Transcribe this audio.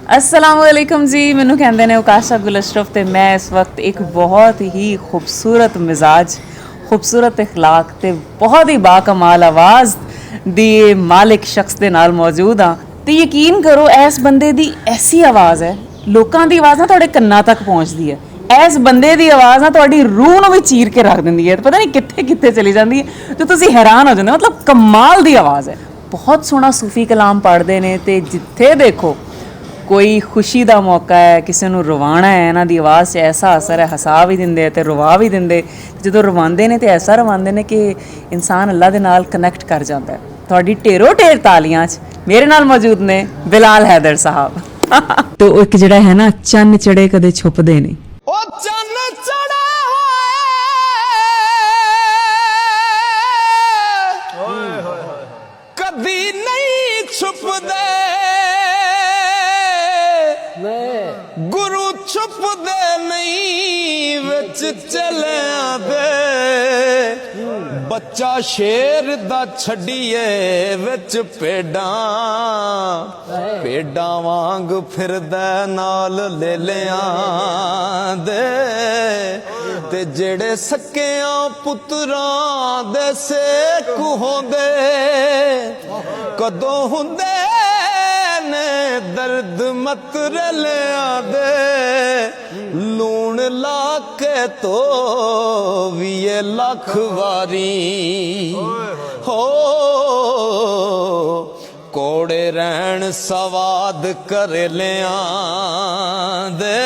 असलामुअलैकुम जी, मैनू कहते हैं उकाशा गुल अशरफ। तो मैं इस वक्त एक बहुत ही खूबसूरत मिजाज, खूबसूरत इखलाक ते बहुत ही बाकमाल आवाज़ दी मालिक शख्स के नाल मौजूद हाँ। तो यकीन करो इस बंदे दी ऐसी आवाज़ है, लोगों की आवाज़ ना तुहाडे कन्नां तक पहुँचती है। इस बंदे की आवाज़ ना तुहाडी रूह नूं भी चीर के रख देंदी है, पता नहीं कित्थे कित्थे चली जाती है, तो तुसीं हैरान हो जाते हो। मतलब कमाल की आवाज़ है। बहुत सोहना सूफी कलाम पढ़ते हैं तो जिथे देखो कोई खुशी का मौका है, किसी को रवाना है, इन्हों की आवाज़ से ऐसा असर है, हसा भी देंगे तो रुवा भी देंगे। जो रवाते हैं तो ऐसा रवाते हैं कि इंसान अल्लाह के नाल कनैक्ट कर जाता है। थोड़ी ढेरों ढेर तालियां मेरे नाल मौजूद ने बिलाल हैदर साहब। तो एक जड़ा है ना, चन्न चढ़े कदे छुपदे नहीं। कभी नहीं छुपदे गुरु छुपदे नहीं विच चलिया दे। बच्चा शेर दा छड़िए विच भेडां भेडां वांग फिरदा नाल लेलियां दे। ते जेड़े सकियां पुत्रां दे सेक होंदे कदों हुंदे ने दर्द मत रलिया दे। लूण ला के तो भी ये लख वारी हो कोड़े रहन सवाद कर लिया दे।